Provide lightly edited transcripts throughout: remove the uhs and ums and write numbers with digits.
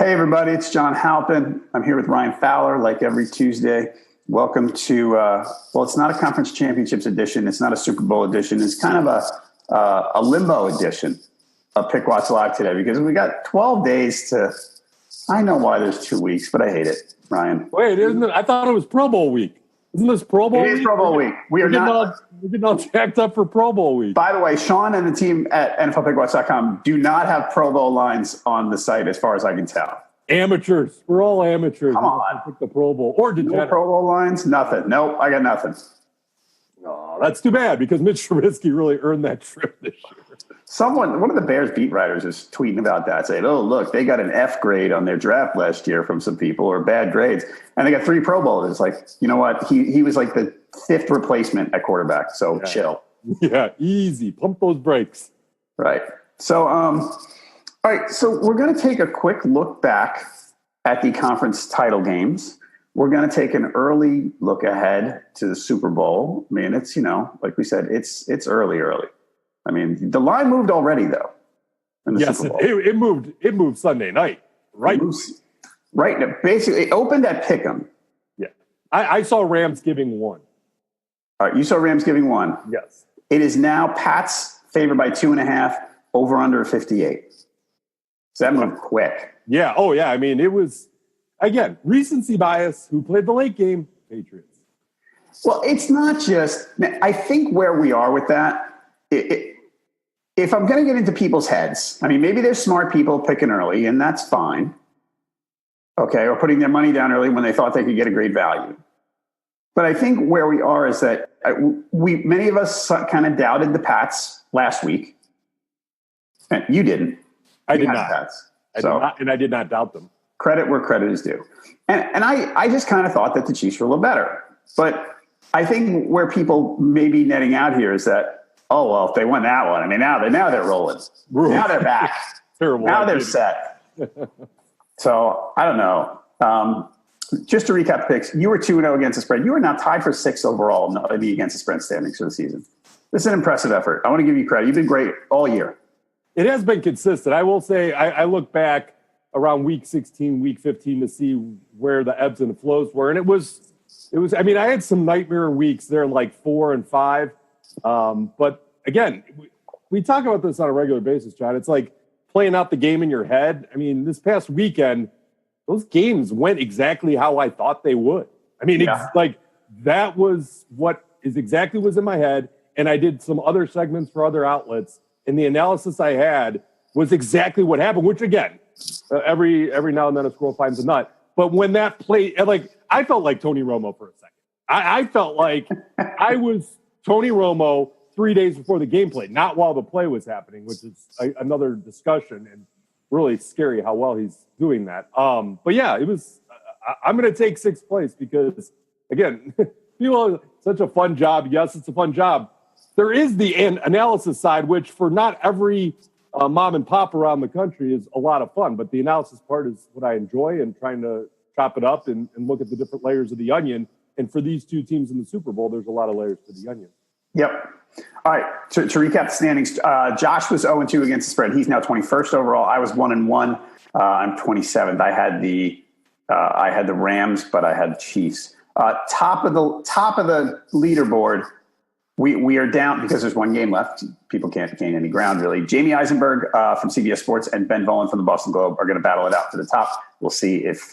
Hey, everybody, it's John Halpin. I'm here with Ryan Fowler, like every Tuesday. Welcome to, it's not a conference championships edition. It's not a Super Bowl edition. It's kind of a limbo edition of Pickwatch Live today because we got 12 days to, I know why there's 2 weeks, but I hate it, Ryan. Wait, isn't it? I thought it was Pro Bowl week. Isn't this Pro Bowl week? It is Pro Bowl week. We're getting all jacked up for Pro Bowl week. By the way, Sean and the team at NFLPickwatch.com do not have Pro Bowl lines on the site as far as I can tell. Amateurs. We're all amateurs. Come on. Pick the Pro Bowl. Or did no Pro Bowl lines? Nothing. Nope, I got nothing. Oh, that's too bad because Mitch Trubisky really earned that trip this year. One of the Bears beat writers is tweeting about that, saying, oh, look, they got an F grade on their draft last year from some people or bad grades. And they got 3 Pro Bowlers. Like, you know what? He was like the 5th replacement at quarterback. So chill. Yeah, easy. Pump those brakes. Right. So, all right. So we're going to take a quick look back at the conference title games. We're going to take an early look ahead to the Super Bowl. I mean, it's, like we said, it's early. I mean, the line moved already, though. In the Super Bowl. It moved Sunday night, right? Right. Basically, it opened at Pick'em. Yeah. I saw Rams giving 1. All right. You saw Rams giving 1. Yes. It is now Pats favored by 2.5, over under 58. So that moved quick. Yeah. Oh, yeah. I mean, it was, again, recency bias. Who played the late game? Patriots. Well, it's not just – I think where we are with that – if I'm going to get into people's heads, I mean, maybe there's smart people picking early, and that's fine. Okay, or putting their money down early when they thought they could get a great value. But I think where we are is that many of us kind of doubted the Pats last week. And you didn't. I did not. Pats. I did not doubt them. Credit where credit is due. And I just kind of thought that the Chiefs were a little better. But I think where people may be netting out here is that, oh, well, if they won that one, I mean, now they're rolling. Now they're back. Terrible. Now they're set. So, I don't know. Just to recap the picks, you were 2-0 against the spread. You are now tied for 6th overall in the against the spread standings for the season. This is an impressive effort. I want to give you credit. You've been great all year. It has been consistent. I will say I look back around week 16, week 15 to see where the ebbs and flows were. And it was. I mean, I had some nightmare weeks there, like 4 and 5. But again, we talk about this on a regular basis, John. It's like playing out the game in your head. I mean, this past weekend, those games went exactly how I thought they would. I mean, that was what is exactly was in my head. And I did some other segments for other outlets. And the analysis I had was exactly what happened, which again, every now and then a squirrel finds a nut. But when that play, I felt like Tony Romo for a second. I felt like I was Tony Romo 3 days before the game play, not while the play was happening, which is another discussion and really scary how well he's doing that. But yeah, it was. I'm going to take 6th place because, again, such a fun job. Yes, it's a fun job. There is the analysis side, which for not every mom and pop around the country is a lot of fun. But the analysis part is what I enjoy and trying to chop it up and look at the different layers of the onion. And for these 2 teams in the Super Bowl, there's a lot of layers to the onion. Yep. All right. To recap the standings, Josh was 0-2 against the spread. He's now 21st overall. I was 1-1. I'm 27th. I had the Rams, but I had the Chiefs. Top of the leaderboard. We are down because there's 1 game left. People can't gain any ground, really. Jamie Eisenberg from CBS Sports and Ben Volen from the Boston Globe are going to battle it out to the top. We'll see if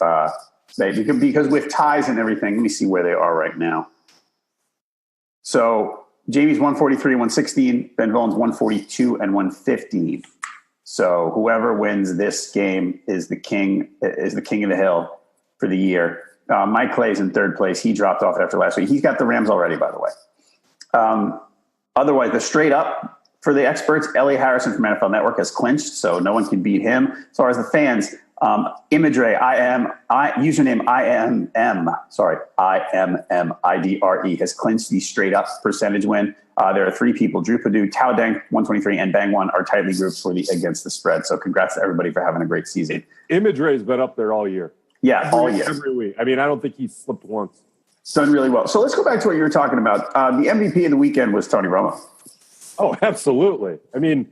because with ties and everything, let me see where they are right now. So Jamie's 143 and 116. Ben Volen's 142 and 115. So whoever wins this game is the king of the hill for the year. Mike Clay's in 3rd place. He dropped off after last week. He's got the Rams already, by the way. Otherwise, the straight up for the experts, Elliot Harrison from NFL Network has clinched, so no one can beat him. As far as the fans, Imidre, username IMMIDRE has clinched the straight up percentage win. There are 3 people, Drew Padu, Tao Deng, 123, and Bang One are tightly grouped for the against the spread. So congrats to everybody for having a great season. Imidre has been up there all year. Yeah, all year. Every week. I mean, I don't think he's slipped once. Done really well. So let's go back to what you were talking about. The MVP of the weekend was Tony Romo. Oh, absolutely. I mean,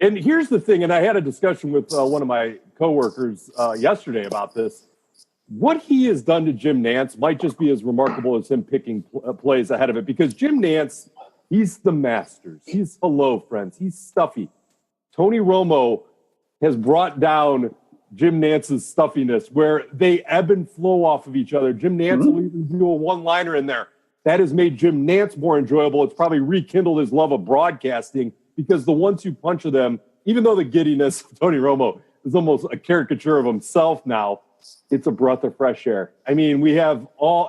And here's the thing, and I had a discussion with one of my coworkers yesterday about this. What he has done to Jim Nantz might just be as remarkable as him picking plays ahead of it, because Jim Nantz, he's the Masters. He's hello, friends. He's stuffy. Tony Romo has brought down Jim Nantz's stuffiness, where they ebb and flow off of each other. Jim Nantz will even do a one-liner in there. That has made Jim Nantz more enjoyable. It's probably rekindled his love of broadcasting, because the one-two punch of them, even though the giddiness of Tony Romo is almost a caricature of himself now, it's a breath of fresh air. I mean,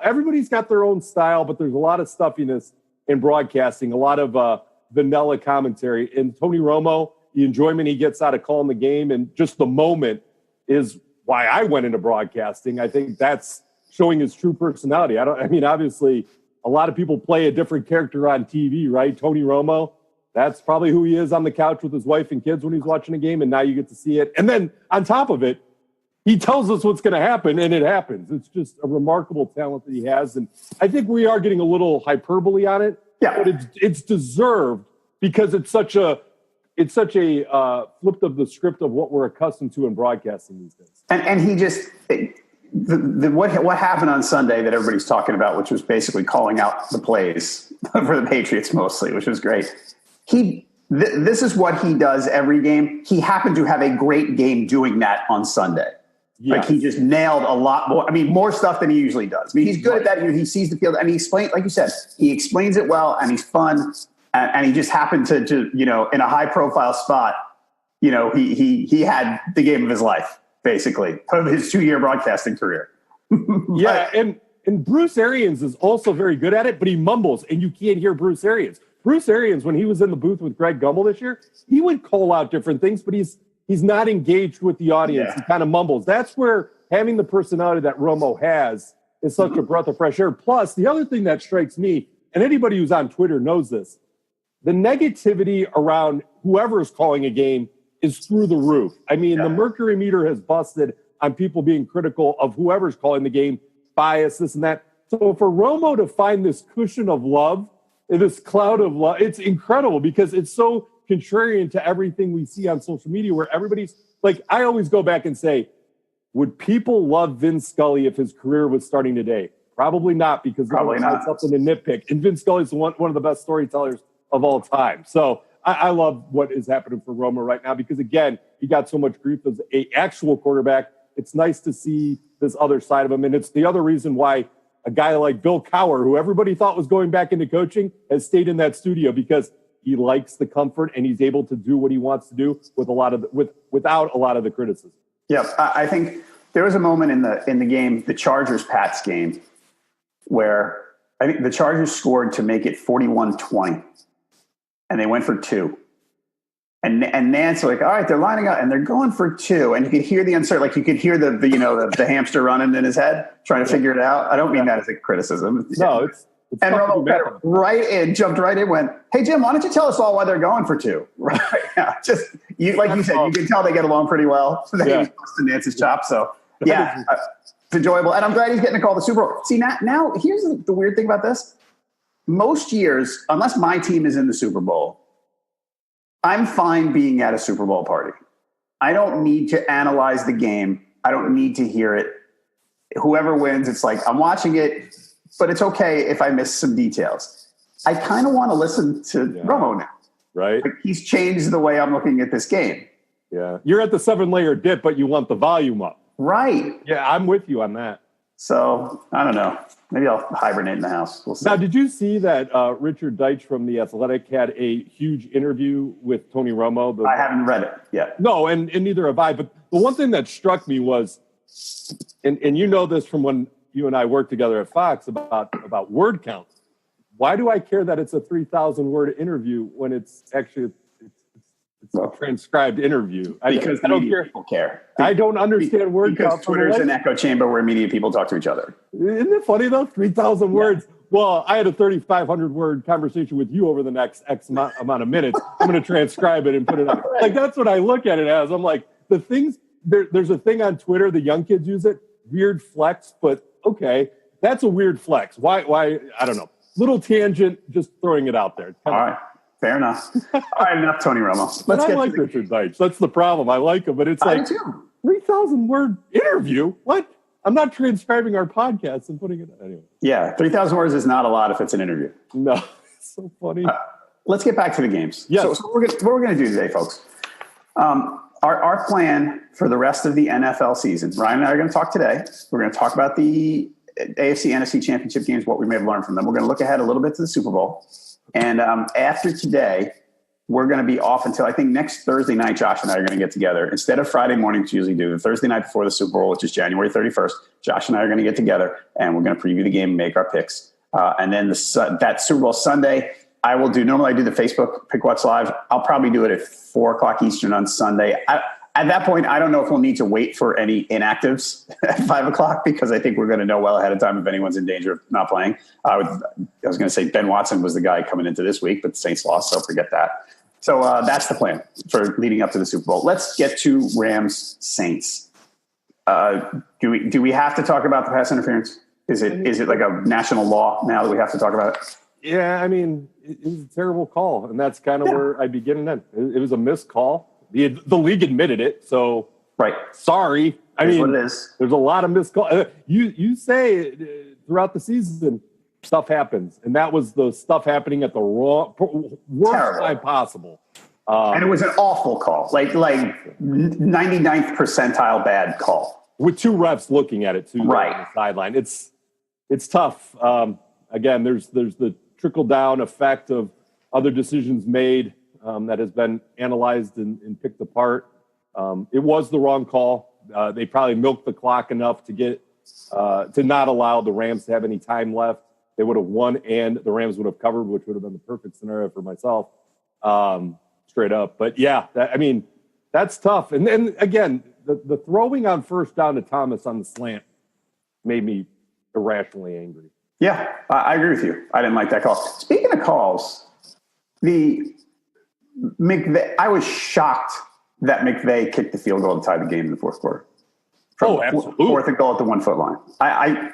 everybody's got their own style, but there's a lot of stuffiness in broadcasting, a lot of vanilla commentary. And Tony Romo, the enjoyment he gets out of calling the game and just the moment is why I went into broadcasting. I think that's showing his true personality. Obviously, a lot of people play a different character on TV, right? Tony Romo, that's probably who he is on the couch with his wife and kids when he's watching a game, and now you get to see it. And then on top of it, he tells us what's going to happen, and it happens. It's just a remarkable talent that he has, and I think we are getting a little hyperbole on it. Yeah, but it's deserved, because it's such a flip of the script of what we're accustomed to in broadcasting these days. And he just what happened on Sunday that everybody's talking about, which was basically calling out the plays for the Patriots mostly, which was great. This is what he does every game. He happened to have a great game doing that on Sunday. Yes. Like, he just nailed a lot more. I mean, more stuff than he usually does. I mean, he's good at that. He sees the field, and he explains, like you said, he explains it well, and he's fun. And he just happened to in a high profile spot, he had the game of his life, basically, of his 2-year broadcasting career. Yeah. And Bruce Arians is also very good at it, but he mumbles, and you can't hear Bruce Arians. Bruce Arians, when he was in the booth with Greg Gumbel this year, he would call out different things, but he's not engaged with the audience. Yeah. He kind of mumbles. That's where having the personality that Romo has is such a breath of fresh air. Plus, the other thing that strikes me, and anybody who's on Twitter knows this, the negativity around whoever is calling a game is through the roof. I mean, the mercury meter has busted on people being critical of whoever's calling the game, bias, this and that. So for Romo to find this cushion of love, this cloud of love, it's incredible, because it's so contrarian to everything we see on social media, where everybody's like, I always go back and say, would people love Vin Scully if his career was starting today? Probably not, because probably not something to nitpick. And Vin Scully's one of the best storytellers of all time. So I love what is happening for Romo right now, because, again, he got so much grief as an actual quarterback. It's nice to see this other side of him. And it's the other reason why a guy like Bill Cowher, who everybody thought was going back into coaching, has stayed in that studio, because he likes the comfort and he's able to do what he wants to do without a lot of the criticism. Yeah, I think there was a moment in the game, the Chargers-Pats game, where I think the Chargers scored to make it 41-20. And they went for 2. And Nantz, like, all right, they're lining up and they're going for 2. And you could hear the uncertainty, like you could hear the hamster running in his head, trying to figure it out. I don't mean that as a criticism. No, it's and Romo jumped right in, went, hey, Jim, why don't you tell us all why they're going for 2? Right. Yeah, just like you said, you can tell they get along pretty well. So he was busting Nantz's chop. So yeah, it's enjoyable. And I'm glad he's getting to call the Super Bowl. See, now here's the weird thing about this. Most years, unless my team is in the Super Bowl, I'm fine being at a Super Bowl party. I don't need to analyze the game. I don't need to hear it. Whoever wins, it's like I'm watching it, but it's okay if I miss some details. I kind of want to listen to Romo now. Right. Like, he's changed the way I'm looking at this game. Yeah. You're at the 7-layer dip, but you want the volume up. Right. Yeah, I'm with you on that. So, I don't know. Maybe I'll hibernate in the house. We'll see. Now, did you see that Richard Deitch from The Athletic had a huge interview with Tony Romo? I haven't read it yet. No, and neither have I. But the one thing that struck me was, and you know this from when you and I worked together at Fox about word count. Why do I care that it's a 3,000-word interview when it's actually a transcribed interview? Because I don't people care. I don't understand word count. Because Twitter's an echo chamber where media people talk to each other. Isn't it funny, though? 3,000 words. Well, I had a 3,500-word conversation with you over the next X amount of minutes. I'm going to transcribe it and put it up. Like, that's what I look at it as. I'm like, the things, there's a thing on Twitter, the young kids use it, weird flex, but okay, that's a weird flex. Why? I don't know. Little tangent, just throwing it out there. All right. Fair enough. All right, enough Tony Romo. I like Richard Deitch. That's the problem. I like him, but it's like 3,000 word interview. What? I'm not transcribing our podcast and putting it anyway. Yeah, 3,000 words is not a lot if it's an interview. No, it's so funny. Let's get back to the games. Yes. So what we're going to do today, folks. Our plan for the rest of the NFL season. Ryan and I are going to talk today. We're going to talk about the AFC, NFC championship games, what we may have learned from them. We're going to look ahead a little bit to the Super Bowl. And after today, we're going to be off until I think next Thursday night. Josh and I are going to get together instead of Friday morning, which we usually do. The Thursday night before the Super Bowl, which is January 31st. Josh and I are going to get together and we're going to preview the game and make our picks. And then that Super Bowl Sunday, normally I do the Facebook Pickwatch Live. I'll probably do it at 4:00 Eastern on Sunday. At that point, I don't know if we'll need to wait for any inactives at 5:00 because I think we're going to know well ahead of time if anyone's in danger of not playing. I was going to say Ben Watson was the guy coming into this week, but the Saints lost, so forget that. So that's the plan for leading up to the Super Bowl. Let's get to Rams Saints. Do we have to talk about the pass interference? Is it like a national law now that we have to talk about it? Yeah, I mean, it was a terrible call, and that's kind of where I'd be getting in. It was a missed call. The league admitted it, so right. Sorry. I mean, what it is. There's a lot of missed calls. You say throughout the season, stuff happens, and that was the stuff happening at the worst time possible. And it was an awful call, like 99th percentile bad call. With two refs looking at it too, right on the sideline. It's tough. Again, there's the trickle down effect of other decisions made that has been analyzed and picked apart. It was the wrong call. They probably milked the clock enough to get to not allow the Rams to have any time left. They would have won, and the Rams would have covered, which would have been the perfect scenario for myself, straight up. But yeah, that's tough. And then again, the throwing on first down to Thomas on the slant made me irrationally angry. Yeah, I agree with you. I didn't like that call. Speaking of calls, I was shocked that McVay kicked the field goal to tie the game in the fourth quarter. Absolutely. Fourth and goal at the 1 foot line. I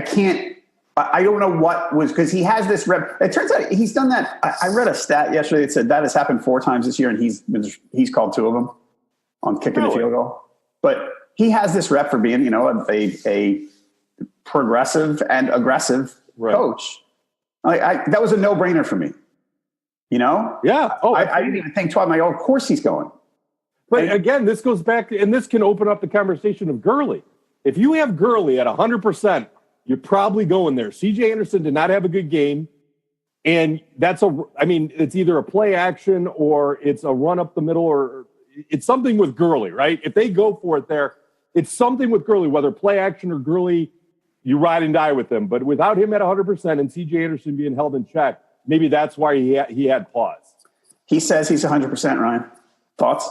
can't. I don't know what was, because he has this rep. It turns out he's done that. I read a stat yesterday that said that has happened 4 times this year, and he's called 2 of them on kicking the field goal. But he has this rep for being, a progressive and aggressive coach. That was a no-brainer for me. Yeah. I didn't even think twice. Of course he's going. But again, this goes back to, and this can open up the conversation of Gurley. If you have Gurley at 100%, you're probably going there. C.J. Anderson did not have a good game, and it's either a play action or it's a run up the middle, or it's something with Gurley, right? If they go for it there, it's something with Gurley, whether play action or Gurley, you ride and die with them. But without him at 100% and C.J. Anderson being held in check, maybe that's why he had pause. He says he's 100%, Ryan. Thoughts?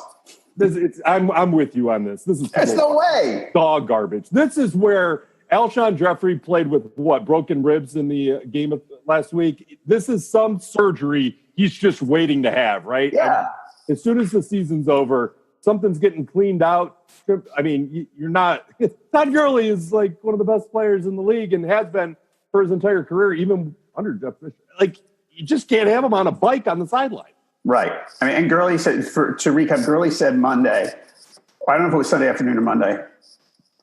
I'm with you on this. There's no way. Dog garbage. This is where Alshon Jeffrey played with broken ribs in the game of last week. This is some surgery he's just waiting to have, right? Yeah. As soon as the season's over, something's getting cleaned out. I mean, you're not. Todd Gurley is like one of the best players in the league and has been for his entire career, even under Jeff Fisher. Like, you just can't have him on a bike on the sideline. Right. I mean, and Gurley said, to recap, Gurley said Monday, I don't know if it was Sunday afternoon or Monday,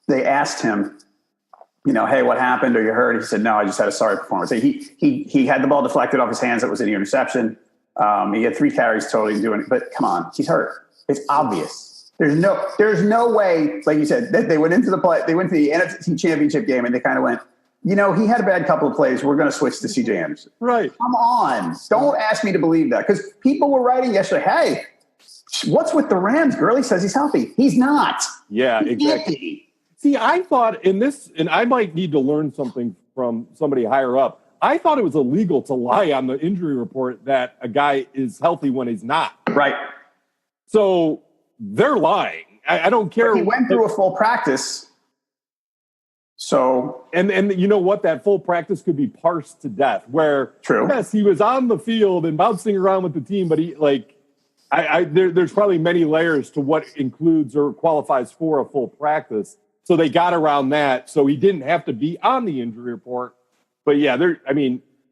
they asked him, hey, what happened? Are you hurt? He said, no, I just had a sorry performance. He had the ball deflected off his hands. That was an interception. He had 3 carries totally doing it. But come on, he's hurt. It's obvious. There's no way, like you said, that they went into the NFC Championship game and they kind of went, he had a bad couple of plays. We're going to switch to C.J. Anderson. Right. Come on. Don't ask me to believe that. Because people were writing yesterday, hey, what's with the Rams? Gurley says he's healthy. He's not. Yeah, exactly. See, I thought in this, and I might need to learn something from somebody higher up, I thought it was illegal to lie on the injury report that a guy is healthy when he's not. Right. So they're lying. I don't care. But he went through a full practice. So and you know what? That full practice could be parsed to death. Where true, yes, he was on the field and bouncing around with the team, but there's probably many layers to what includes or qualifies for a full practice. So they got around that, so he didn't have to be on the injury report. But yeah,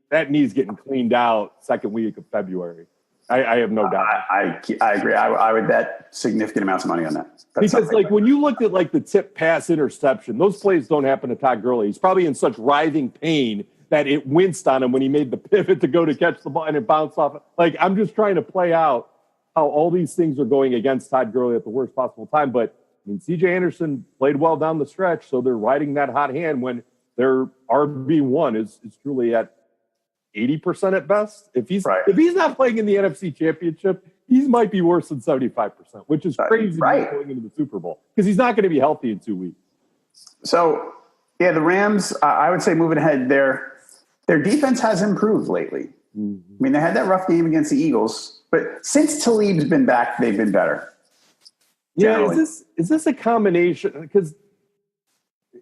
that knee's getting cleaned out second week of February. I have no doubt. I agree. I would bet significant amounts of money on that. Because, like, when you looked at, like, the tip pass interception, those plays don't happen to Todd Gurley. He's probably in such writhing pain that it winced on him when he made the pivot to go to catch the ball and it bounced off. Like, I'm just trying to play out how all these things are going against Todd Gurley at the worst possible time. But, I mean, C.J. Anderson played well down the stretch, so they're riding that hot hand when their RB1 is truly at 80% at best. If he's not playing in the NFC Championship, he might be worse than 75%, which is crazy going into the Super Bowl because he's not going to be healthy in 2 weeks. So, yeah, the Rams, I would say moving ahead, their defense has improved lately. Mm-hmm. I mean, they had that rough game against the Eagles, but since Talib's been back, they've been better. Generally. Yeah, is this a combination? Because,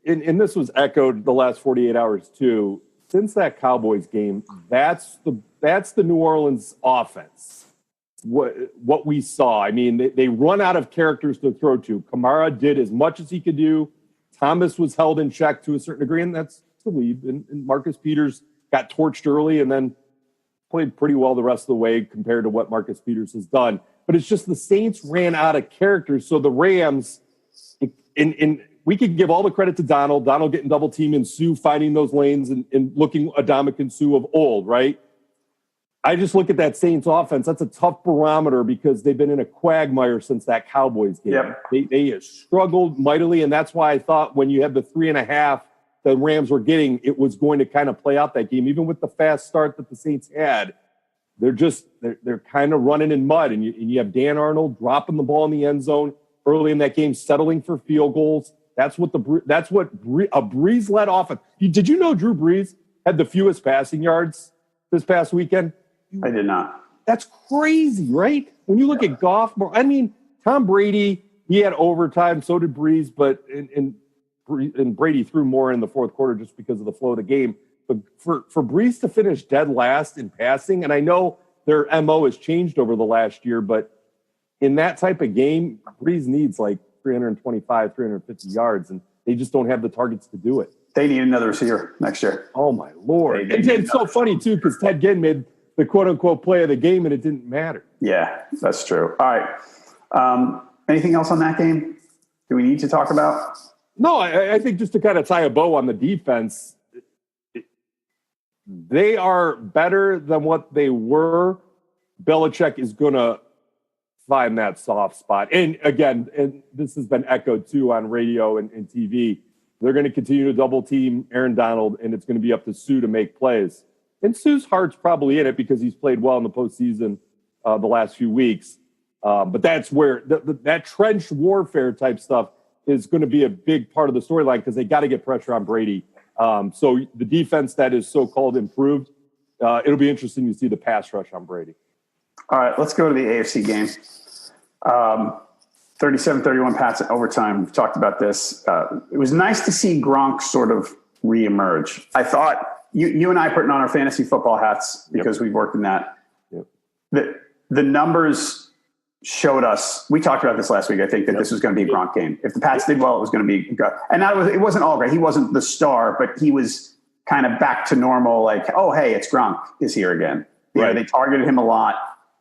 and this was echoed the last 48 hours too. Since that Cowboys game, that's the New Orleans offense. What we saw. I mean, they run out of characters to throw to. Kamara did as much as he could do. Thomas was held in check to a certain degree, and that's the lead. And Marcus Peters got torched early and then played pretty well the rest of the way compared to what Marcus Peters has done. But it's just the Saints ran out of characters. So the Rams, we could give all the credit to Donald getting double teamed and Sue finding those lanes and looking Adamakin Sue of old, right? I just look at that Saints offense. That's a tough barometer because they've been in a quagmire since that Cowboys game. Yep. They have struggled mightily, and that's why I thought when you had the 3.5 the Rams were getting, it was going to kind of play out that game. Even with the fast start that the Saints had, they're kind of running in mud, and you have Dan Arnold dropping the ball in the end zone early in that game, settling for field goals. That's what a Brees-led offense. Did you know Drew Brees had the fewest passing yards this past weekend? I did not. That's crazy, right? When you look at Goff, I mean, Tom Brady, he had overtime, so did Brees, but and Brady threw more in the fourth quarter just because of the flow of the game. But for Brees to finish dead last in passing, and I know their MO has changed over the last year, but in that type of game, Brees needs like 325, 350 yards, and they just don't have the targets to do it. They need another receiver next year. Oh, my Lord. And it's so funny, too, because Ted Ginn made the quote-unquote play of the game, and it didn't matter. Yeah, that's true. All right. Anything else on that game do we need to talk about? No, I think just to kind of tie a bow on the defense, they are better than what they were. Belichick is going to find that soft spot. And again, and this has been echoed too on radio and TV, they're going to continue to double team Aaron Donald, and it's going to be up to Sue to make plays. And Sue's heart's probably in it because he's played well in the postseason the last few weeks. But that's where that trench warfare type stuff is going to be a big part of the storyline because they got to get pressure on Brady. So the defense that is so-called improved, it'll be interesting to see the pass rush on Brady. All right, let's go to the AFC game. 37-31 Pats in overtime. We've talked about this. It was nice to see Gronk sort of reemerge. I thought you and I putting on our fantasy football hats because we've worked in that. Yep. The numbers showed us. We talked about this last week. I think that this was going to be a Gronk game. If the Pats did well, it was going to be. And it wasn't all great. He wasn't the star, but he was kind of back to normal. Like, oh, hey, it's Gronk is here again. Right. They targeted him a lot.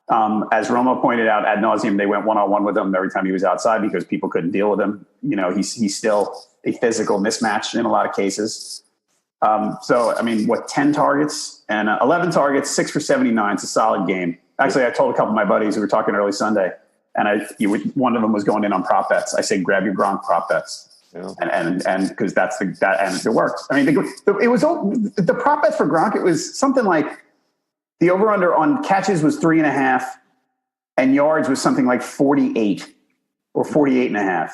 As Romo pointed out ad nauseum, they went one-on-one with him every time he was outside because people couldn't deal with him. You know, he's still a physical mismatch in a lot of cases. So, I mean, 10 targets and 11 targets, 6 for 79. It's a solid game. Actually, I told a couple of my buddies who were talking early Sunday, and one of them was going in on prop bets. I said, grab your Gronk prop bets. Yeah. And because and it worked. I mean, it was the prop bet for Gronk. It was something like the over-under on catches was 3.5 and yards was something like 48 or 48.5.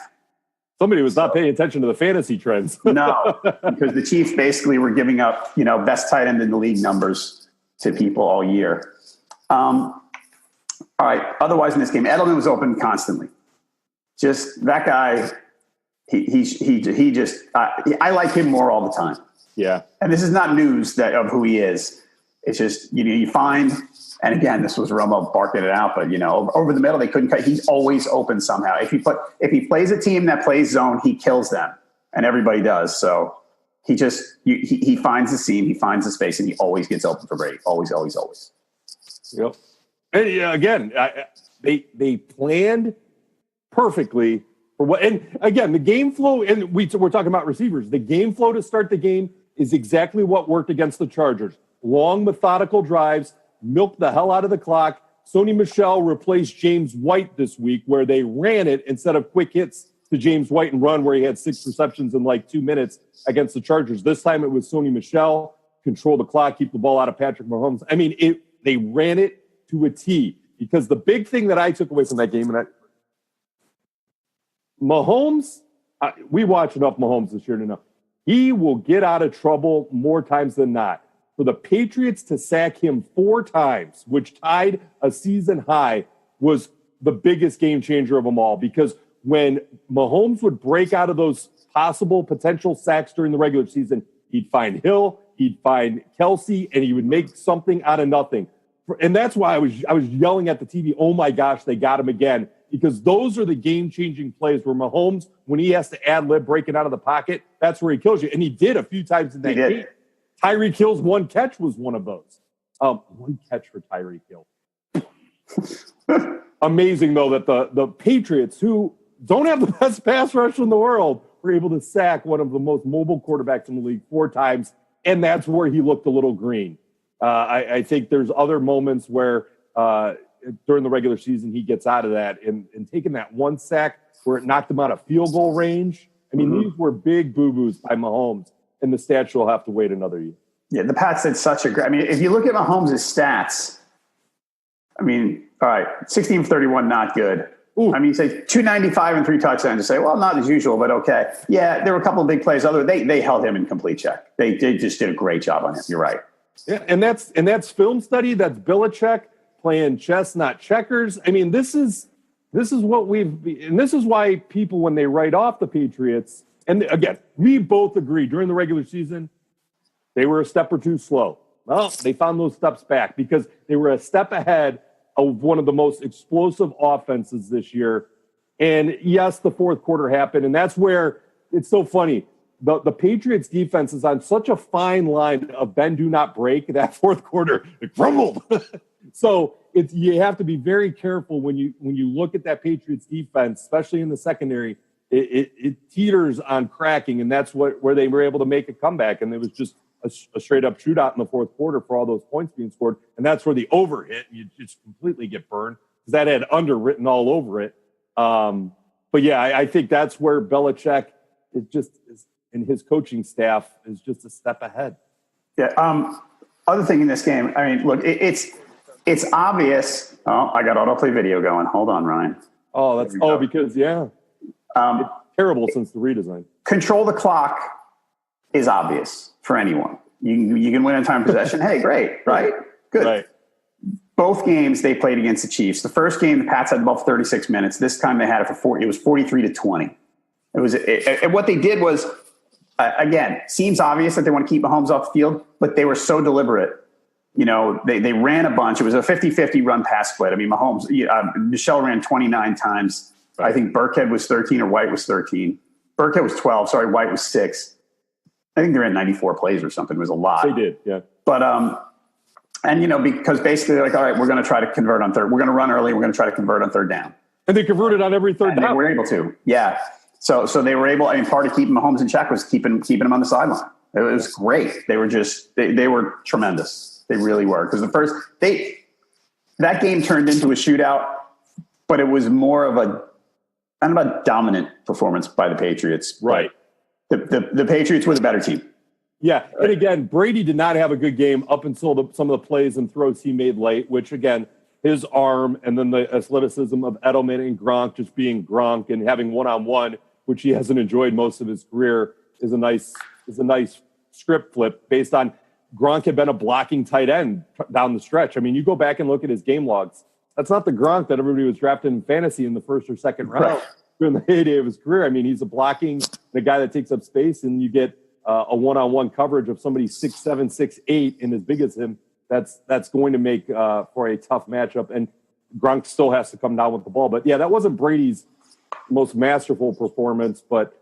Somebody was not paying attention to the fantasy trends. No, because the Chiefs basically were giving up, best tight end in the league numbers to people all year. All right. Otherwise in this game, Edelman was open constantly. Just that guy. He just, I like him more all the time. Yeah. And this is not news of who he is. It's just, you find, and again, this was Romo barking it out, but over the middle, they couldn't cut. He's always open somehow. If he plays a team that plays zone, he kills them, and everybody does. So he finds the seam, he finds the space, and he always gets open for Brady. Always, always, always. Yep. And again, they planned perfectly for what. And again, the game flow, and we're talking about receivers. The game flow to start the game is exactly what worked against the Chargers. Long, methodical drives, milk the hell out of the clock. Sony Michel replaced James White this week, where they ran it instead of quick hits to James White and run, where he had 6 receptions in like 2 minutes against the Chargers. This time it was Sony Michel, control the clock, keep the ball out of Patrick Mahomes. I mean, they ran it to a T, because the big thing that I took away from that game, and Mahomes, we watch enough Mahomes this year to know he will get out of trouble more times than not. For the Patriots to sack him 4 times, which tied a season high, was the biggest game changer of them all, because when Mahomes would break out of those possible potential sacks during the regular season, he'd find Hill, he'd find Kelsey, and he would make something out of nothing. And that's why I was yelling at the TV, oh my gosh, they got him again, because those are the game-changing plays where Mahomes, when he has to ad-lib breaking out of the pocket, that's where he kills you. And he did a few times in that game. Tyreek Hill's one catch was one of those. One catch for Tyreek Hill. Amazing, though, that the Patriots, who don't have the best pass rush in the world, were able to sack one of the most mobile quarterbacks in the league 4 times, and that's where he looked a little green. I think there's other moments where during the regular season he gets out of that, and taking that 1 sack where it knocked him out of field goal range. I mean, these were big boo-boos by Mahomes, and the stats will have to wait another year. Yeah, the Pats did such a great – I mean, if you look at Mahomes' stats, I mean, all right, 16 for 31, not good. Ooh. I mean, you say 295 and 3 touchdowns. You say, well, not as usual, but okay. Yeah, there were a couple of big plays. They held him in complete check. They just did a great job on him. You're right. Yeah, and that's film study. That's Belichick playing chess, not checkers. I mean, this is what and this is why people, when they write off the Patriots, and again, we both agree during the regular season, they were a step or 2 slow. Well, they found those steps back because they were a step ahead of one of the most explosive offenses this year. And yes, the fourth quarter happened, and that's where it's so funny. The Patriots defense is on such a fine line of bend, do not break. That fourth quarter, it crumbled. So you have to be very careful when you look at that Patriots defense, especially in the secondary. It teeters on cracking, and that's where they were able to make a comeback. And it was just a straight-up shootout in the fourth quarter for all those points being scored. And that's where the over hit, and you just completely get burned because that had under written all over it. But, yeah, I think that's where Belichick and his coaching staff is just a step ahead. Yeah. Other thing in this game, I mean, look, it's obvious. Oh, I got autoplay video going. Hold on, Ryan. Oh, because, yeah. It's terrible since the redesign. Control the clock is obvious for anyone. You can win on time possession. Hey, great, right? Good. Right. Both games they played against the Chiefs. The first game, the Pats had the ball for 36 minutes. This time they had it for 40. It was 43-20. And what they did was, again, seems obvious that they want to keep Mahomes off the field, but they were so deliberate. You know, they ran a bunch. It was a 50-50 run pass split. I mean, Mahomes, Michelle ran 29 times. I think Burkhead was 13 or White was 13. Burkhead was 12. Sorry, White was 6. I think they ran 94 plays or something. It was a lot. They did, yeah. But, and, because basically they're like, all right, we're going to try to convert on third. We're going to run early. We're going to try to convert on third down. And they converted on every third down. They were able to, yeah. So they were able, part of keeping Mahomes in check was keeping him on the sideline. It was great. They were they were tremendous. They really were. Because that game turned into a shootout, but it was more of a dominant performance by the Patriots. Right. The Patriots were the better team. Yeah. And again, Brady did not have a good game up until some of the plays and throws he made late, which again, his arm and then the athleticism of Edelman and Gronk just being Gronk and having one-on-one, which he hasn't enjoyed most of his career, is a nice script flip based on Gronk had been a blocking tight end down the stretch. I mean, you go back and look at his game logs. That's not the Gronk that everybody was drafted in fantasy in the first or second round during the heyday of his career. I mean, he's the guy that takes up space, and you get a one-on-one coverage of somebody 6'7", 6'8", and as big as him. That's going to make for a tough matchup. And Gronk still has to come down with the ball. But, yeah, that wasn't Brady's most masterful performance. But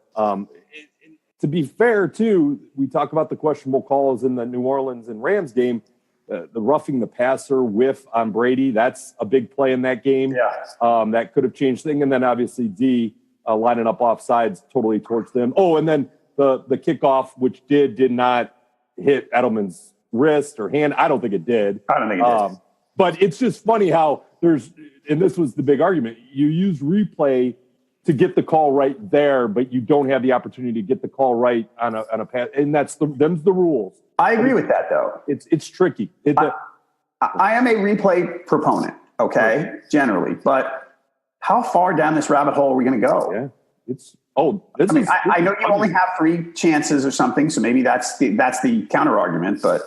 to be fair, too, we talk about the questionable calls in the New Orleans and Rams game. The roughing the passer whiff on Brady, that's a big play in that game. Yeah. That could have changed things. And then obviously D lining up offsides totally torched them. Oh, and then the kickoff, which did not hit Edelman's wrist or hand. I don't think it did. I don't think it did. But it's just funny how and this was the big argument, you use replay to get the call right there, but you don't have the opportunity to get the call right on a pass. And them's the rules. I agree with that, though. It's tricky. I am a replay proponent, okay, generally. But how far down this rabbit hole are we going to go? Yeah, I know you only have 3 chances or something, so maybe that's the counter argument. But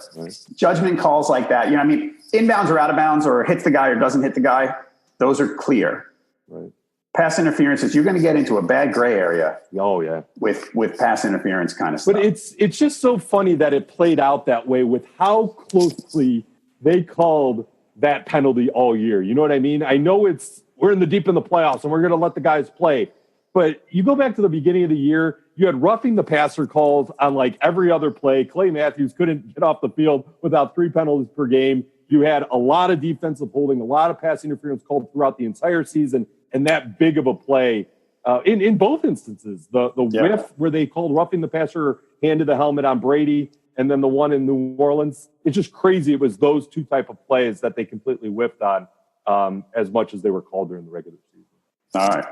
judgment calls like that, inbounds or out of bounds, or hits the guy or doesn't hit the guy, those are clear. Right. Pass interferences, you're going to get into a bad gray area. Oh yeah, with pass interference kind of stuff. But it's just so funny that it played out that way with how closely they called that penalty all year. You know what I mean? I know we're in the playoffs and we're going to let the guys play. But you go back to the beginning of the year, you had roughing the passer calls on like every other play. Clay Matthews couldn't get off the field without 3 penalties per game. You had a lot of defensive holding, a lot of pass interference called throughout the entire season. And that big of a play in both instances, the whiff where they called roughing the passer, handed the helmet on Brady, and then the one in New Orleans. It's just crazy. It was those 2 type of plays that they completely whiffed on as much as they were called during the regular season. All right.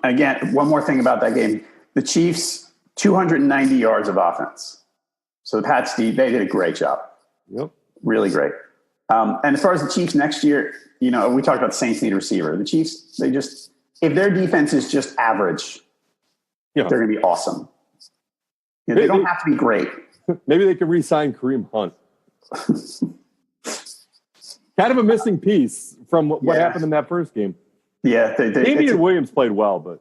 Again, one more thing about that game. The Chiefs, 290 yards of offense. So the Pats, they did a great job. Yep. Really great. And as far as the Chiefs next year, we talked about the Saints need a receiver. The Chiefs, if their defense is just average, they're going to be awesome. They don't have to be great. Maybe they could re-sign Kareem Hunt. Kind of a missing piece from what happened in that first game. Yeah. Damian Williams played well, but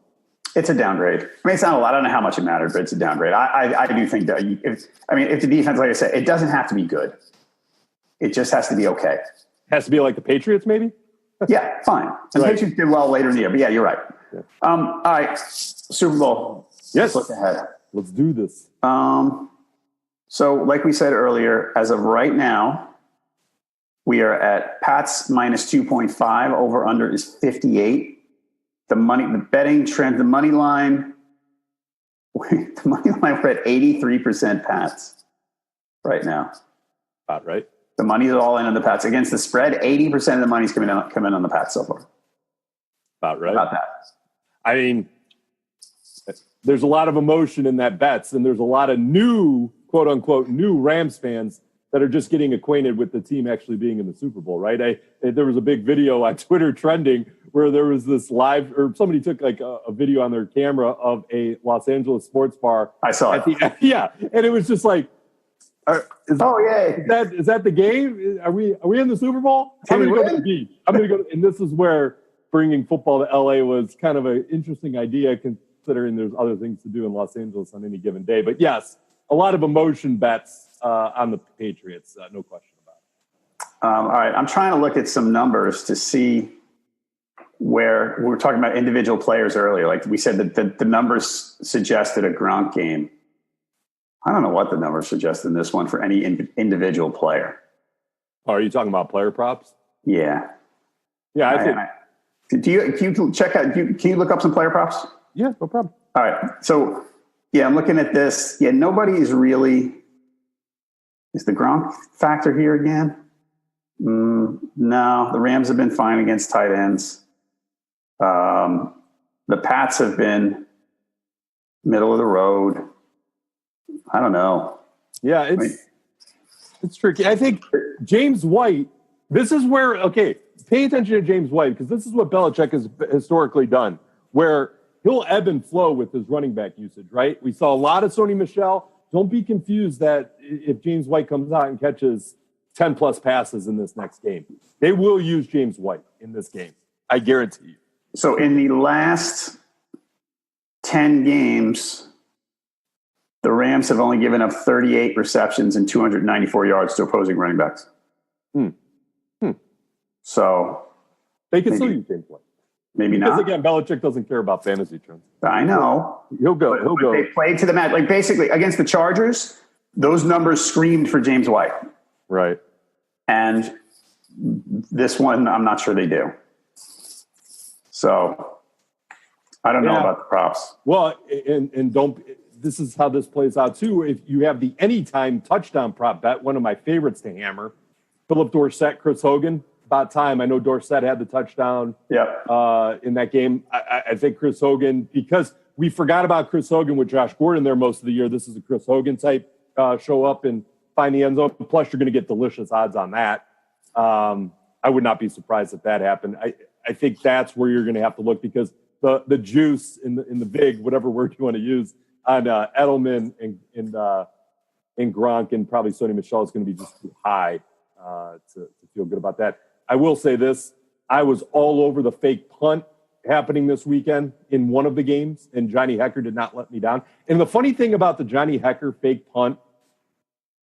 it's a downgrade. It's not a lot. I don't know how much it mattered, but it's a downgrade. I do think that if the defense, like I said, it doesn't have to be good. It just has to be okay. Has to be like the Patriots, maybe? Yeah, fine. And the Patriots did well later in the year, but yeah, you're right. Yeah. All right, Super Bowl. Yes. Let's look ahead. Let's do this. So like we said earlier, as of right now, we are at Pats minus 2.5. Over under is 58. The betting trend, the money line, we're at 83% Pats right now. About right. The money is all in on the Pats. Against the spread, 80% of the money's come in on the Pats so far. About right. About that. I mean, there's a lot of emotion in that bets, and there's a lot of new, quote unquote, new Rams fans that are just getting acquainted with the team actually being in the Super Bowl, right? There was a big video on Twitter trending where there was this live, or somebody took like a video on their camera of a Los Angeles sports bar. I saw it. And it was just like, is that the game? Are we in the Super Bowl? I'm going to go to the beach. I'm going to go. And this is where bringing football to LA was kind of an interesting idea, considering there's other things to do in Los Angeles on any given day. But yes, a lot of emotion bets on the Patriots, no question about it. All right, I'm trying to look at some numbers to see where we were talking about individual players earlier. Like we said that the numbers suggested a Gronk game. I don't know what the numbers suggest in this one for any individual player. Oh, are you talking about player props? Yeah. Yeah, I think. Can you check out? Can you look up some player props? Yeah, no problem. All right. So, yeah, I'm looking at this. Yeah, nobody is really. Is the Gronk factor here again? No, the Rams have been fine against tight ends. The Pats have been middle of the road. I don't know. Yeah, it's tricky. I think James White, this is where, okay, pay attention to James White, because this is what Belichick has historically done, where he'll ebb and flow with his running back usage, right? We saw a lot of Sony Michel. Don't be confused that if James White comes out and catches 10-plus passes in this next game, they will use James White in this game. I guarantee you. So in the last 10 games, the Rams have only given up 38 receptions and 294 yards to opposing running backs. So they can still use James White. Maybe because not. Again, Belichick doesn't care about fantasy trends. I know. He'll go. They played to the match. Like basically against the Chargers, those numbers screamed for James White. Right. And this one, I'm not sure they do. So I don't know about the props. Well, and don't. This is how this plays out too. If you have the anytime touchdown prop bet, one of my favorites to hammer, Philip Dorsett, Chris Hogan. About time. I know Dorsett had the touchdown in that game. I think Chris Hogan, because we forgot about Chris Hogan with Josh Gordon there most of the year. This is a Chris Hogan type show up and find the end zone. Plus, you're going to get delicious odds on that. I would not be surprised if that happened. I think that's where you're going to have to look, because the juice in the big, whatever word you want to use, on Edelman and Gronk and probably Sonny Michel is going to be just too high to feel good about that. I will say this. I was all over the fake punt happening this weekend in one of the games, and Johnny Hecker did not let me down. And the funny thing about the Johnny Hecker fake punt,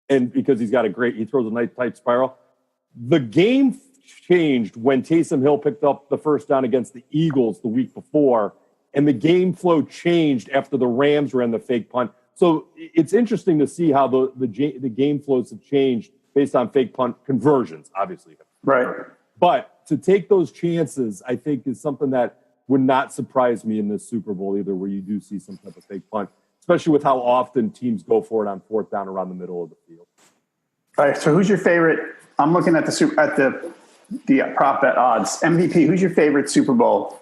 and because he throws a nice tight spiral, the game changed when Taysom Hill picked up the first down against the Eagles the week before, and the game flow changed after the Rams ran the fake punt. So it's interesting to see how the game flows have changed based on fake punt conversions, obviously. Right. But to take those chances, I think, is something that would not surprise me in this Super Bowl either, where you do see some type of fake punt, especially with how often teams go for it on fourth down around the middle of the field. All right. So who's your favorite? I'm looking at the prop bet odds. MVP, who's your favorite Super Bowl?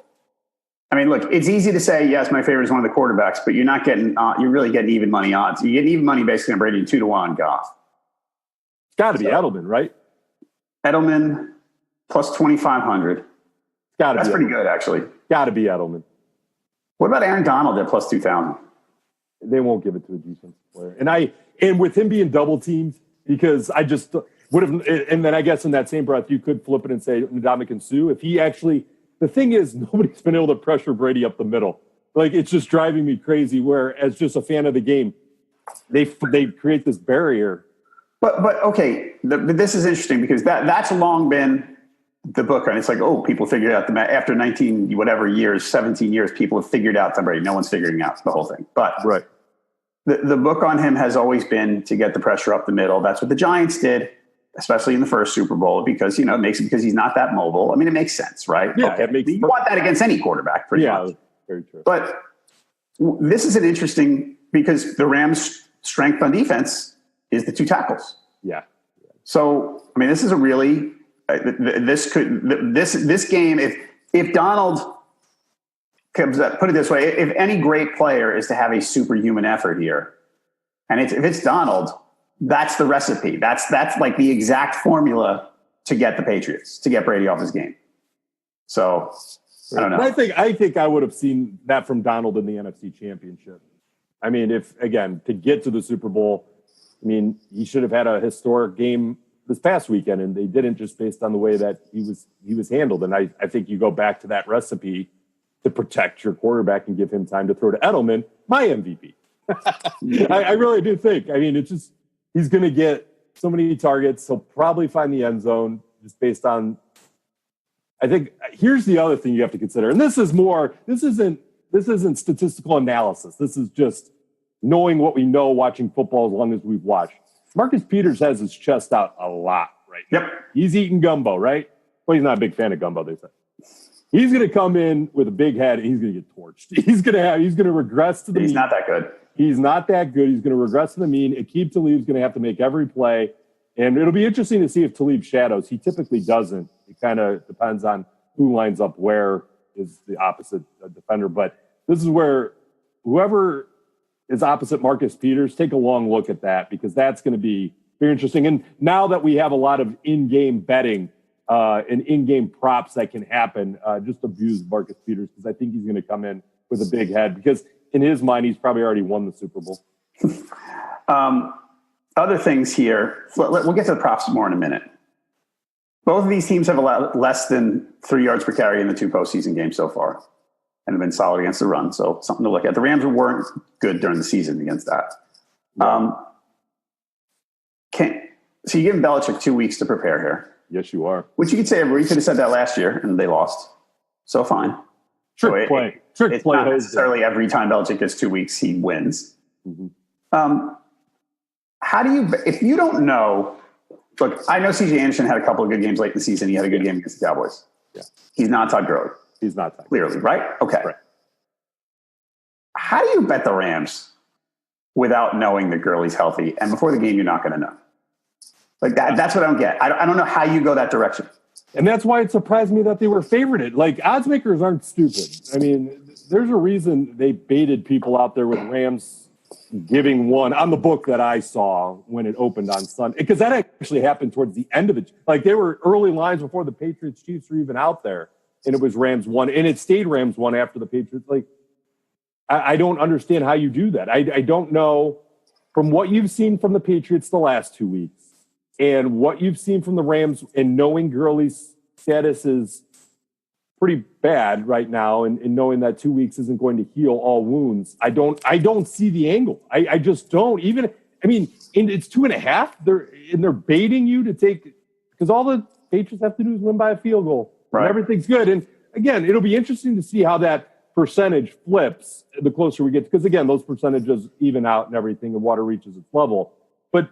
I mean, look, it's easy to say, yes, my favorite is one of the quarterbacks, but you're not getting, you're really getting even money odds. You get even money basically on Brady and 2-1 on Goff. It's got to be Edelman, right? Edelman plus 2,500. That's pretty good, actually. Got to be Edelman. What about Aaron Donald at plus 2,000? They won't give it to a defensive player. And with him being double teamed, because I just would have, and then I guess in that same breath, you could flip it and say Ndamukong Suh. If he actually, the thing is, nobody's been able to pressure Brady up the middle. Like, it's just driving me crazy, where as just a fan of the game, they create this barrier. But okay, this is interesting, because that's long been the book, and it's like, oh, people figured out after 19 whatever years, 17 years, people have figured out Tom Brady. No one's figuring out the whole thing. But right, the book on him has always been to get the pressure up the middle. That's what the Giants did, especially in the first Super Bowl, because it makes it, because he's not that mobile. I mean, it makes sense, right? Yeah, okay. You want that against any quarterback, pretty much. Very true. But this is an interesting, because the Rams' strength on defense is the two tackles. Yeah. So, I mean, this is a really this game. If Donald comes up, put it this way, if any great player is to have a superhuman effort here, and if it's Donald, that's the recipe. That's like the exact formula to get the Patriots, to get Brady off his game. So I don't know. I think I would have seen that from Donald in the NFC Championship. I mean, to get to the Super Bowl, I mean, he should have had a historic game this past weekend, and they didn't, just based on the way that he was handled. And I think you go back to that recipe to protect your quarterback and give him time to throw to Edelman, my MVP. I really do think. I mean, it's just, he's going to get so many targets. He'll probably find the end zone just based on, I think, here's the other thing you have to consider. And this isn't statistical analysis. This is just knowing what we know, watching football as long as we've watched. Marcus Peters has his chest out a lot right now. Yep. He's eating gumbo, right? Well, he's not a big fan of gumbo, they say. He's going to come in with a big head, and he's going to get torched. He's going to regress to the mean. He's not that good. He's not that good. He's going to regress to the mean. Aqib Talib's going to have to make every play. And it'll be interesting to see if Talib shadows. He typically doesn't. It kind of depends on who lines up where is the opposite defender. But this is where whoever is opposite Marcus Peters, take a long look at that, because that's going to be very interesting. And now that we have a lot of in-game betting and in-game props that can happen, just abuse Marcus Peters, because I think he's going to come in with a big head, because in his mind, he's probably already won the Super Bowl. Other things here, we'll get to the props more in a minute. Both of these teams have allowed less than 3 yards per carry in the two postseason games so far, and have been solid against the run. So something to look at. The Rams weren't good during the season against that. So you're giving Belichick 2 weeks to prepare here. Yes, you are. Which you could say, you could have said that last year, and they lost. So fine. Trick play. It's not necessarily every time Belichick gets 2 weeks, he wins. Mm-hmm. How do you, if you don't know, look, I know CJ Anderson had a couple of good games late in the season. He had a good game against the Cowboys. Yeah. He's not Todd Gurley. He's not Todd. Clearly, right? Okay. Right. How do you bet the Rams without knowing that Gurley's healthy? And before the game, you're not going to know. Like that's what I don't get. I don't know how you go that direction. And that's why it surprised me that they were favorited. Like, odds makers aren't stupid. I mean, there's a reason they baited people out there with Rams giving one on the book that I saw when it opened on Sunday. Because that actually happened towards the end of it. Like, they were early lines before the Patriots Chiefs were even out there. And it was Rams one. And it stayed Rams one after the Patriots. Like, I don't understand how you do that. I don't know, from what you've seen from the Patriots the last 2 weeks and what you've seen from the Rams, and knowing Gurley's status is pretty bad right now, and knowing that 2 weeks isn't going to heal all wounds, I don't see the angle. I just don't. Even, I mean, it's 2.5. They're baiting you to take, because all the Patriots have to do is win by a field goal. Right. And everything's good. And again, it'll be interesting to see how that percentage flips the closer we get, because again, those percentages even out and everything, and water reaches its level. But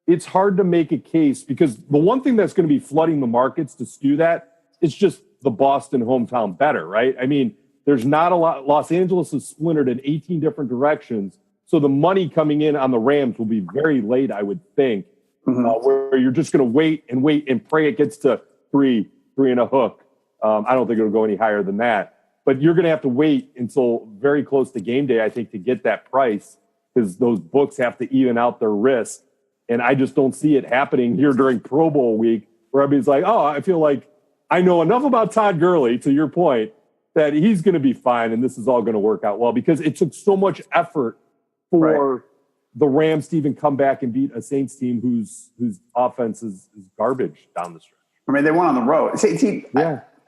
it's hard to make a case, because the one thing that's going to be flooding the markets to skew that is just the Boston hometown better, right? I mean, there's not a lot. Los Angeles is splintered in 18 different directions. So the money coming in on the Rams will be very late, I would think, where you're just going to wait and pray it gets to three and a hook. I don't think it'll go any higher than that. But you're going to have to wait until very close to game day, I think, to get that price, because those books have to even out their risk. And I just don't see it happening here during Pro Bowl week, where everybody's like, oh, I feel like I know enough about Todd Gurley, to your point, that he's going to be fine and this is all going to work out well, because it took so much effort for the Rams to even come back and beat a Saints team whose offense is garbage down the stretch. I mean, they won on the road.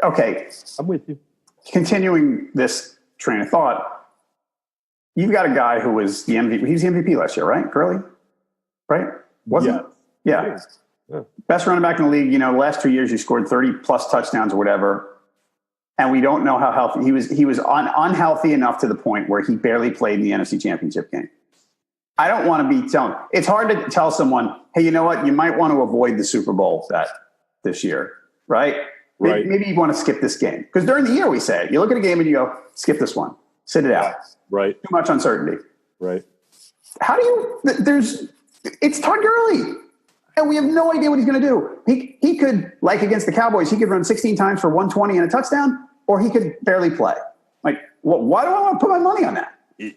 Okay. I'm with you. Continuing this train of thought, you've got a guy who was the MVP. He was the MVP last year, right? Gurley? Right? Wasn't it? Yeah. Best running back in the league. You know, the last 2 years, he scored 30-plus touchdowns or whatever. And we don't know how healthy. He was unhealthy enough to the point where he barely played in the NFC Championship game. I don't want to be telling. It's hard to tell someone, hey, you know what? You might want to avoid the Super Bowl bet this year, right? Maybe you want to skip this game. Because during the year, we say it. You look at a game and you go, skip this one. Sit it out. Right. Too much uncertainty. Right. How do you – it's Todd Gurley. And we have no idea what he's going to do. He could, like against the Cowboys, he could run 16 times for 120 and a touchdown, or he could barely play. Like, why do I want to put my money on that?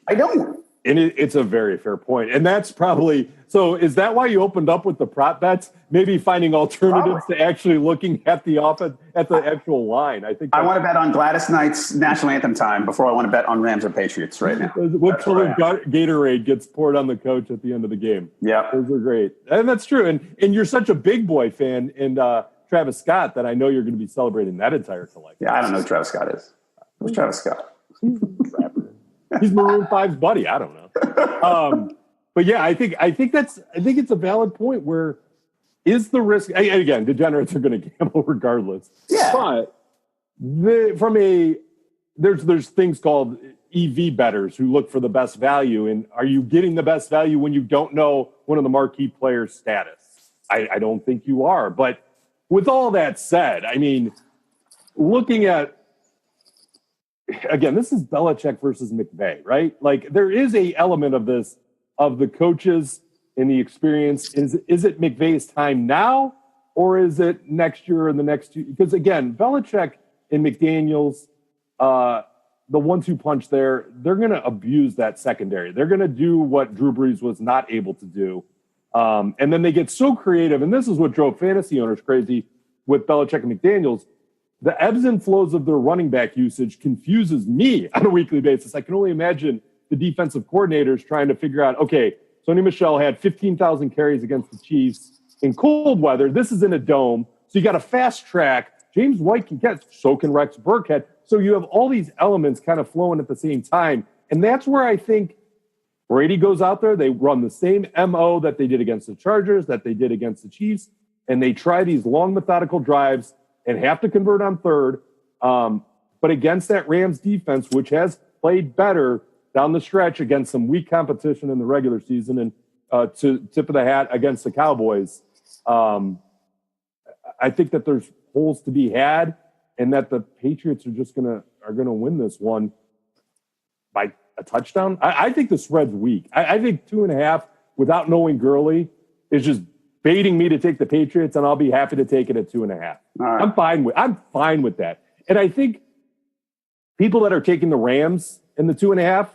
I don't. And it's a very fair point. And that's probably – so is that why you opened up with the prop bets? Maybe finding alternatives to actually looking at the offense, at the actual line. I think I want to bet on Gladys Knight's national anthem time before I want to bet on Rams or Patriots right now. What color Gatorade gets poured on the coach at the end of the game. Yeah. Those are great. And that's true. And you're such a big boy fan and Travis Scott that I know you're going to be celebrating that entire collection. Yeah, I don't know who Travis Scott is. Who's Travis Scott? He's a rapper. He's Maroon 5's buddy. I don't know. But yeah, I think it's a valid point. Where is the risk? Again, degenerates are going to gamble regardless. Yeah. But there's things called EV bettors who look for the best value. And are you getting the best value when you don't know one of the marquee players' status? I don't think you are. But with all that said, I mean, looking at, again, this is Belichick versus McVay, right? Like, there is a element of this, of the coaches and the experience. Is it McVay's time now, or is it next year and the next two? Because again, Belichick and McDaniels, the 1-2 punch there, they're going to abuse that secondary. They're going to do what Drew Brees was not able to do. And then they get so creative, and this is what drove fantasy owners crazy with Belichick and McDaniels. The ebbs and flows of their running back usage confuses me on a weekly basis. I can only imagine the defensive coordinators trying to figure out, okay, Sony Michel had 15,000 carries against the Chiefs in cold weather. This is in a dome. So you got a fast track. James White can catch, so can Rex Burkhead. So you have all these elements kind of flowing at the same time. And that's where I think Brady goes out there. They run the same MO that they did against the Chargers, that they did against the Chiefs. And they try these long methodical drives and have to convert on third. but against that Rams defense, which has played better down the stretch against some weak competition in the regular season, and to tip of the hat against the Cowboys, I think that there's holes to be had, and that the Patriots are just gonna win this one by a touchdown. I think the spread's weak. I think 2.5 without knowing Gurley is just baiting me to take the Patriots, and I'll be happy to take it at 2.5. Right. I'm fine with that. And I think people that are taking the Rams in the 2.5,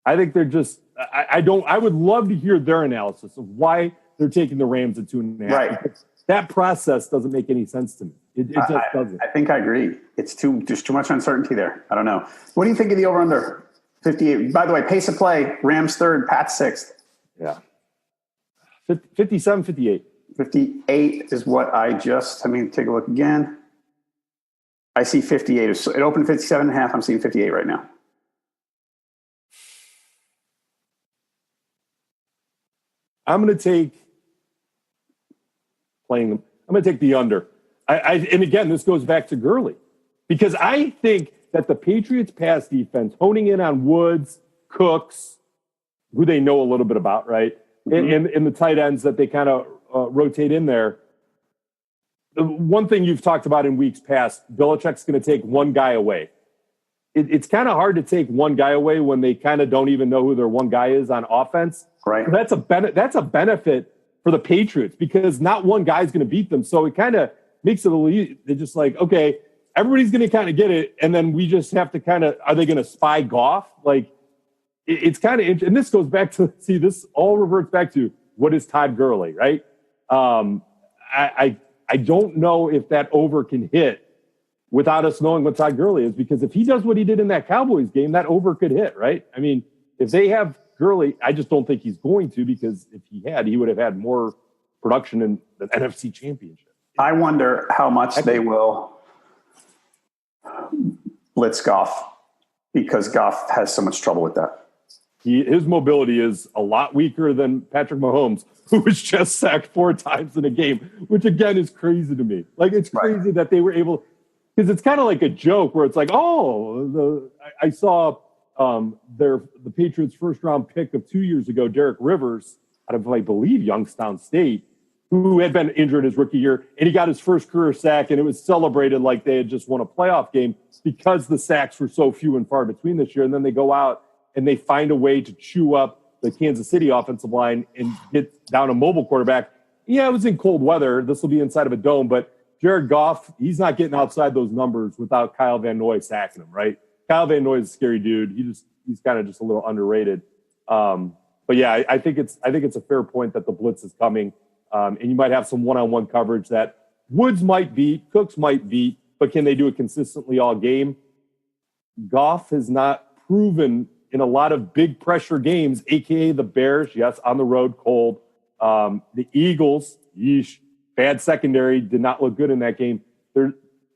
I think they're just I would love to hear their analysis of why they're taking the Rams at 2.5. Right. That process doesn't make any sense to me. It just doesn't. I think I agree. There's too much uncertainty there. I don't know. What do you think of the over-under? 58. By the way, pace of play, Rams 3rd, Pats 6th. Yeah. 57, 58. 58 is what take a look again. I see 58. It opened 57.5. I'm seeing 58 right now. I'm going to take the under. And again, this goes back to Gurley, because I think that the Patriots pass defense, honing in on Woods, Cooks, who they know a little bit about, right? Mm-hmm. And the tight ends that they kind of rotate in there. The one thing you've talked about in weeks past, Belichick's going to take one guy away. It's kind of hard to take one guy away when they kind of don't even know who their one guy is on offense. Right. That's a benefit for the Patriots, because not one guy's going to beat them. So it kind of makes it they're just like, okay, everybody's going to kind of get it, and then we just have to are they going to spy Goff? Like, it's kind of interesting. And this goes back to, this all reverts back to, what is Todd Gurley, right? I don't know if that over can hit without us knowing what Todd Gurley is, because if he does what he did in that Cowboys game, that over could hit, right? I mean, if they have Gurley, I just don't think he's going to, because if he had, he would have had more production in the NFC Championship. I wonder how much they will blitz Goff, because Goff has so much trouble with that. His mobility is a lot weaker than Patrick Mahomes, who was just sacked 4 times in a game, which again is crazy to me. Like, it's crazy that they were able, because it's kind of like a joke where it's like, I saw the Patriots' first-round pick of 2 years ago, Derek Rivers, out of, I believe, Youngstown State, who had been injured his rookie year, and he got his first career sack, and it was celebrated like they had just won a playoff game, because the sacks were so few and far between this year. And then they go out and they find a way to chew up the Kansas City offensive line and get down a mobile quarterback. Yeah, it was in cold weather. This will be inside of a dome, but Jared Goff, he's not getting outside those numbers without Kyle Van Noy sacking him, right? Kyle Van Noy is a scary dude. He's kind of just a little underrated. But yeah, I think it's a fair point that the blitz is coming. And you might have some one-on-one coverage that Woods might beat, Cooks might beat, but can they do it consistently all game? Goff has not proven in a lot of big pressure games, a.k.a. the Bears, yes, on the road, cold. The Eagles, bad secondary, did not look good in that game. You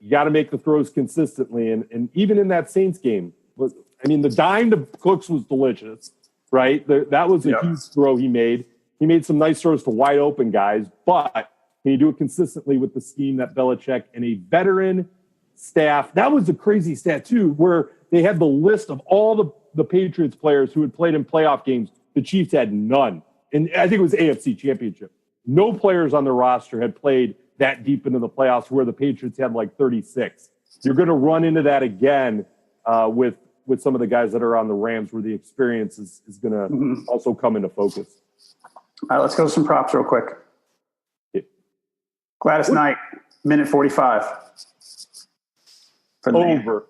got to make the throws consistently. And even in that Saints game, the dime to Cooks was delicious, right? That was a huge throw he made. He made some nice throws to wide open guys, but can you do it consistently with the scheme that Belichick and a veteran staff? That was a crazy stat, too, where they had the list of all the Patriots players who had played in playoff games. The Chiefs had none. And I think it was AFC Championship. No players on the roster had played that deep into the playoffs, where the Patriots had like 36. You're going to run into that again with some of the guys that are on the Rams, where the experience is going to also come into focus. All right, let's go to some props real quick. Yeah. Gladys Knight, minute 45. For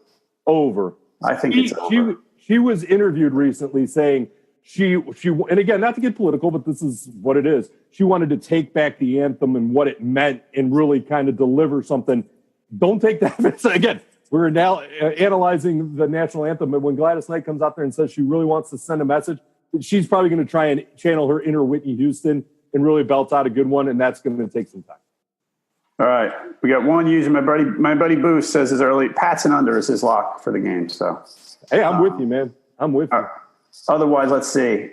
Over. I think it's over. She was interviewed recently saying she, and again, not to get political, but this is what it is. She wanted to take back the anthem and what it meant and really kind of deliver something. Don't take that. Again, we're now analyzing the national anthem, and when Gladys Knight comes out there and says she really wants to send a message, she's probably going to try and channel her inner Whitney Houston and really belt out a good one, and that's going to take some time. All right. We got one user. My buddy Boost says his early Pats and under is his lock for the game. So, hey, I'm with you, man. I'm with you. Otherwise, let's see.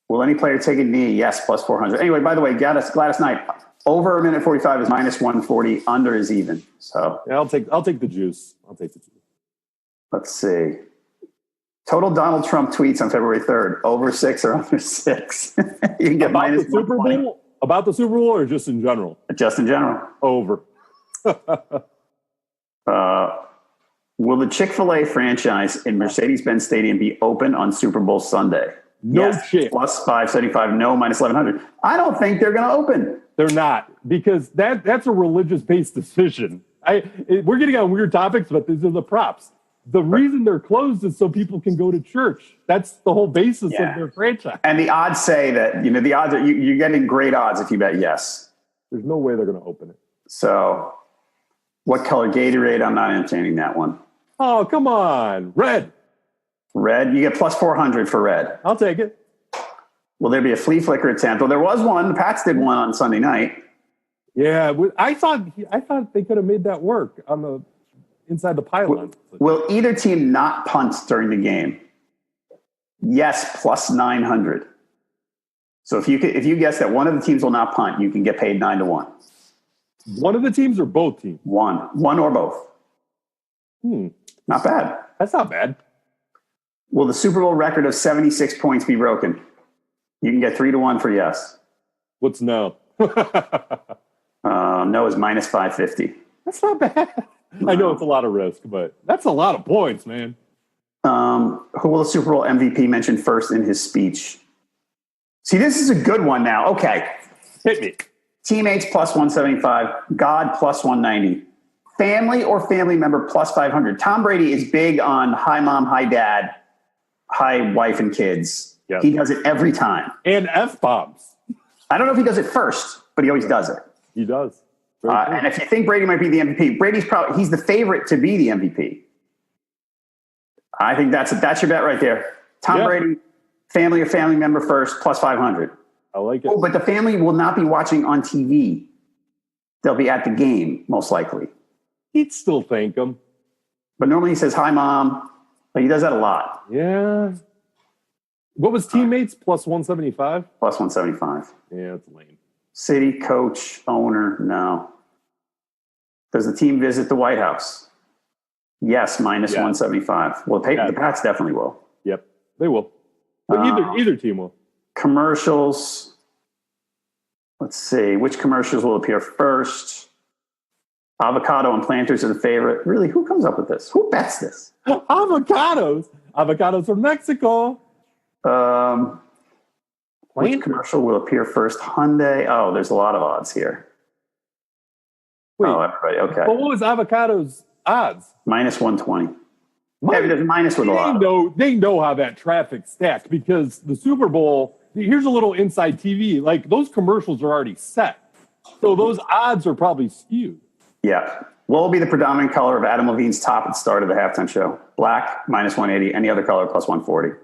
Will any player take a knee? Yes, plus 400. Anyway, by the way, Gladys Knight, Over a minute 45 is minus 140. Under is even. So yeah, I'll take the juice. Let's see. Total Donald Trump tweets on February 3rd. Over 6 or under 6. You can get about minus the Super Bowl. About the Super Bowl or just in general? Just in general. Over. Will the Chick-fil-A franchise in Mercedes-Benz Stadium be open on Super Bowl Sunday? No yes, shit. Plus 575. No, minus 1100. I don't think they're going to open. They're not, because that's a religious-based decision. We're getting on weird topics, but these are the props. The reason they're closed is so people can go to church. That's the whole basis of their franchise. And the odds say that, the odds are you're getting great odds if you bet yes. There's no way they're going to open it. So what color Gatorade? I'm not entertaining that one. Oh, come on. Red. Red. You get plus 400 for red. I'll take it. Will there be a flea flicker attempt? Well, there was one. The Pats did one on Sunday night. Yeah, I thought they could have made that work on the inside the pylon. Will either team not punt during the game? Yes, plus 900. So if you guess that one of the teams will not punt, you can get paid 9-1. One of the teams or both teams? One or both. Not bad. That's not bad. Will the Super Bowl record of 76 points be broken? You can get 3-1 for yes. What's no? No is minus 550. That's not bad. I know it's a lot of risk, but that's a lot of points, man. Who will the Super Bowl MVP mention first in his speech? See, this is a good one now. Okay. Hit me. Teammates plus 175. God plus 190. Family or family member plus 500. Tom Brady is big on hi mom, hi dad, hi wife and kids. Yep. He does it every time. And F-bombs. I don't know if he does it first, but he always does it. He does. And if you think Brady might be the MVP, he's the favorite to be the MVP. I think that's your bet right there. Tom Brady, family or family member first, plus 500. I like it. Oh, but the family will not be watching on TV. They'll be at the game, most likely. He'd still thank him. But normally he says, hi, Mom. But he does that a lot. Yeah. What was teammates? Plus 175? Plus 175. Yeah, that's lame. City, coach, owner, no. Does the team visit the White House? Yes, minus 175. Well, the Pats definitely will. Yep, they will. But either team will. Commercials. Let's see. Which commercials will appear first? Avocado and planters are the favorite. Really, who comes up with this? Who bets this? Avocados. Avocados from Mexico. Which commercial will appear first? Hyundai. Oh, there's a lot of odds here. Wait, everybody. Okay. But what was avocado's odds? Minus 120. Yeah, there's minus with a lot. They know how that traffic stacked because the Super Bowl, here's a little inside TV. Like those commercials are already set. So those odds are probably skewed. Yeah. What will be the predominant color of Adam Levine's top at the start of the halftime show? Black, minus 180. Any other color, plus 140.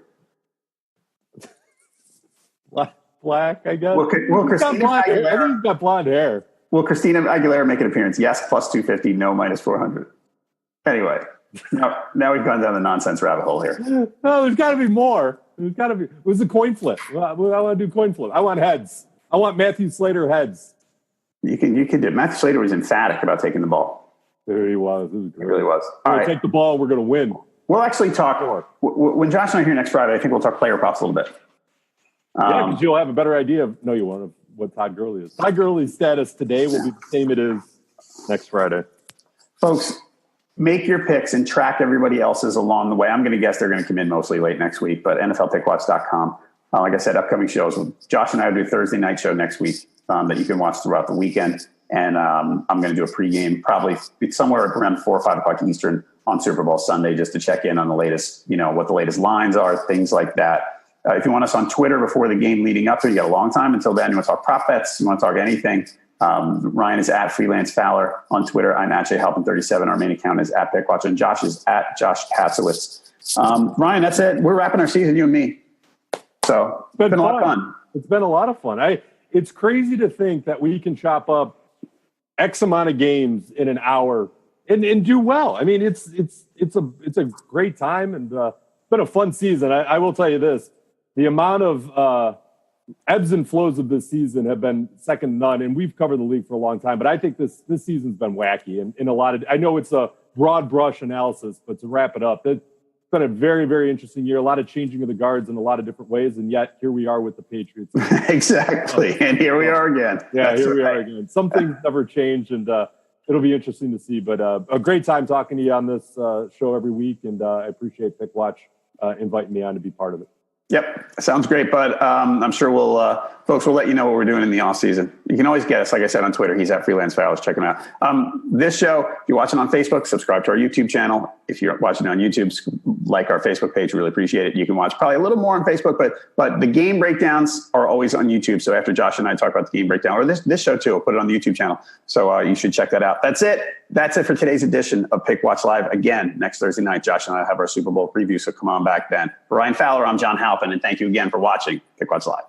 Black, I guess. Will Christina Aguilera, I think he's got blonde hair. Will Christina Aguilera make an appearance? Yes, plus 250. No, minus 400. Anyway, now we've gone down the nonsense rabbit hole here. No, there's got to be more. There's got to be. It was a coin flip. I want to do coin flip. I want heads. I want Matthew Slater heads. You can do. Matthew Slater was emphatic about taking the ball. There he was. He really was. All right, take the ball. We're going to win. We'll actually talk. When Josh and I are here next Friday, I think we'll talk player props a little bit. Yeah, because you'll have a better idea of. No, you won't. What Todd Gurley is. Todd Gurley's status today will be the same it is next Friday. Folks, make your picks and track everybody else's along the way. I'm going to guess they're going to come in mostly late next week, but NFLPickwatch.com. Like I said, upcoming shows. Josh and I will do a Thursday night show next week that you can watch throughout the weekend. And I'm going to do a pregame probably somewhere around 4 or 5 o'clock Eastern on Super Bowl Sunday just to check in on the latest, what the latest lines are, things like that. If you want us on Twitter before the game leading up to it, you got a long time until then. You want to talk prop bets, you want to talk anything. Ryan is at Freelance Fowler on Twitter. I'm at Halpin37. Our main account is at Pickwatch, and Josh is at Josh Katzowitz. Ryan, that's it. We're wrapping our season, you and me. So it's been a lot of fun. It's been a lot of fun. It's crazy to think that we can chop up X amount of games in an hour and do well. I mean, it's a great time and been a fun season. I will tell you this. The amount of ebbs and flows of this season have been second to none, and we've covered the league for a long time. But I think this season's been wacky, and in a lot of. I know it's a broad brush analysis, but to wrap it up, it's been a very, very interesting year. A lot of changing of the guards in a lot of different ways, and yet here we are with the Patriots. Exactly, and here we are again. Yeah, That's here we are again. Some things never change, and it'll be interesting to see. But a great time talking to you on this show every week, and I appreciate Pickwatch inviting me on to be part of it. Yep. Sounds great, bud. I'm sure folks will let you know what we're doing in the off season. You can always get us, like I said, on Twitter. He's at Freelance Fowler. Check him out. This show, if you're watching on Facebook, subscribe to our YouTube channel. If you're watching on YouTube, like our Facebook page. Really appreciate it. You can watch probably a little more on Facebook, but the game breakdowns are always on YouTube. So after Josh and I talk about the game breakdown, or this show too, I'll put it on the YouTube channel. So you should check that out. That's it. That's it for today's edition of Pickwatch Live. Again, next Thursday night, Josh and I have our Super Bowl preview, so come on back then. For Ryan Fowler, I'm John Halpin, and thank you again for watching Pickwatch Live.